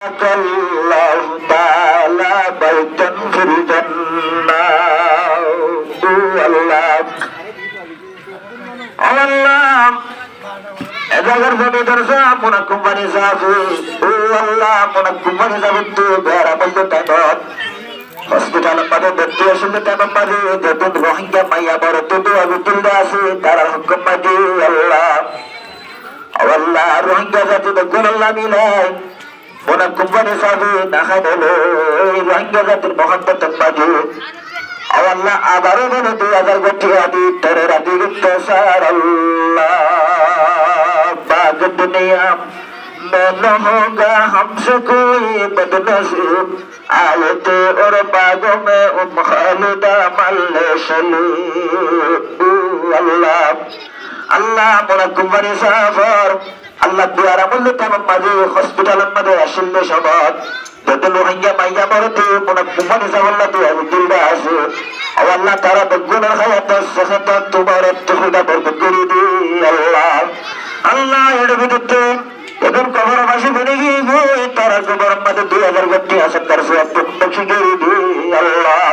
الله تعالى بيتا في الجنة الله الله اذا غرفت درسا منكم بني سافي الله منكم بني سافي بيرا بلدتان hospital মধ্যে দেখতে আসলে তেমন মাঝে যতদিন রোহিঙ্গা মাইয়া বড় তবু আমি তুলতে আসি তারা হুকুম মাঝে আল্লাহ আল্লাহ রোহিঙ্গা জাতি দেখুন আল্লাহ মিলাই ওনা কোম্পানি সাথে দেখা দিল এই রোহিঙ্গা জাতির মহাত্মা মাঝে আল্লাহ আবারও বলে 2000 কোটি আদি তেরো আদি অত্যাচার আল্লাহ বাগ দুনিয়া में न होगा हमसे कोई बदनसीब आए थे और बागों में खालिदा अल्लाह अल्लाह मुनक्कुम बनी साफर अल्लाह द्वारा मुल्ले तमाम माजे हॉस्पिटल मदे अशिल्ले शबाद ददल रोहिंग्या माइया मरते मुनक्कुम बनी साफर अल्लाह द्वारा दिलदा आसे और अल्लाह तारा बगुनर खयात सखत तुम्हारे तुखदा बरकत करी दी अल्लाह अल्लाह एडबिदते এখন কবর বাসী বনে গিয়ে তারা কবর মধ্যে 2000 কোটি আছে তার সব বক্সি করে দি আল্লাহ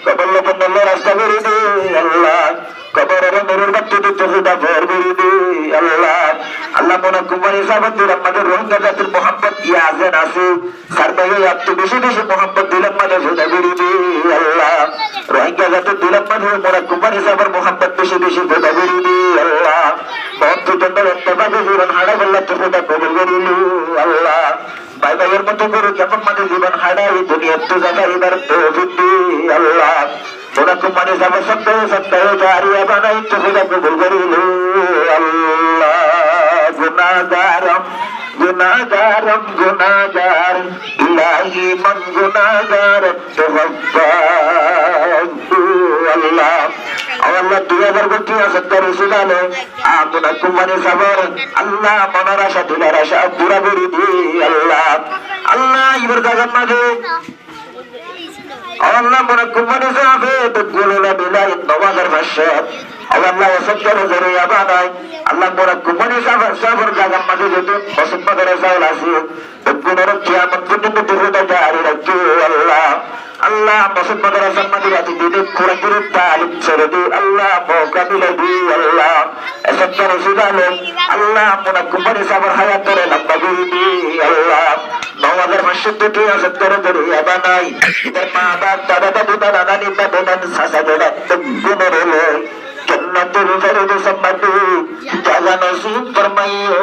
কবর লোকের রাস্তা করে দি আল্লাহ কবরের নূরের বাতি দিতে খুদা ভর করে দি আল্লাহ আল্লাহ মনে কুমারী সাহাবাদের আমাদের রোহিঙ্গা জাতির মোহাম্মদ ইয়াজেন আছে সারবাগে আপনি বেশি বেশি মোহাম্মদ দিলাম মাঝে খুদা করে দি আল্লাহ রোহিঙ্গা জাতির দিলাম মাঝে মনে কুমারী সাহাবার মোহাম্মদ বেশি বেশি খুদা করে দি আল্লাহ बहुत इत्तेफाकी जीवन हाड़ा बल्ला खुदा कबूल करिलु अल्लाह भाई भाइयों मत करो केमन माने जीवन हाड़ा এই দুনিয়া তো জায়গার তৌফিক দি আল্লাহ তোরাকে মানে যাব সত্য জারিয়া বানাই তো খুদা কবুল করিলু আল্লাহ গুনাহগার ইলাহি মান গুনাহগার তওফাক আল্লাহ আল্লাহ 2000 কোটি সত্তর রসুলালে আপনার কুমারী সাবর আল্লাহ মনের আশা দিলার আশা পুরা করে দি আল্লাহ আল্লাহ ইবার জায়গার মাঝে আল্লাহ মনে কুমারী সাহাবে তো গুলোলা বিলাই নবাজার ভাষ্য আল্লাহ সত্তর জরিয়া বানাই আল্লাহ মনে কুমারী সাবর জায়গার মাঝে যদি বসত মাদের চাউল আছে তো গুণের কিয়ামত পর্যন্ত দুর্গতা জারি রাখি আল্লাহ अल्लाह मसद मदरा सम्मति राती दीदे कुरंगिरी तालिब चरदी अल्लाह मौका मिले दी अल्लाह ऐसा कर सुधाले अल्लाह मुना कुमारी साबर हाया तेरे लंबा गिरी दी अल्लाह 9000 मस्जिद की असद कर दरिया बनाई इधर माँ बाप दादा दादी दादा नानी बदनन सासा दादा गुनर ले जन्नतुल फरिद सम्मति जागा नसीब फरमाइयो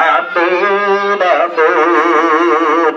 आमीन आमीन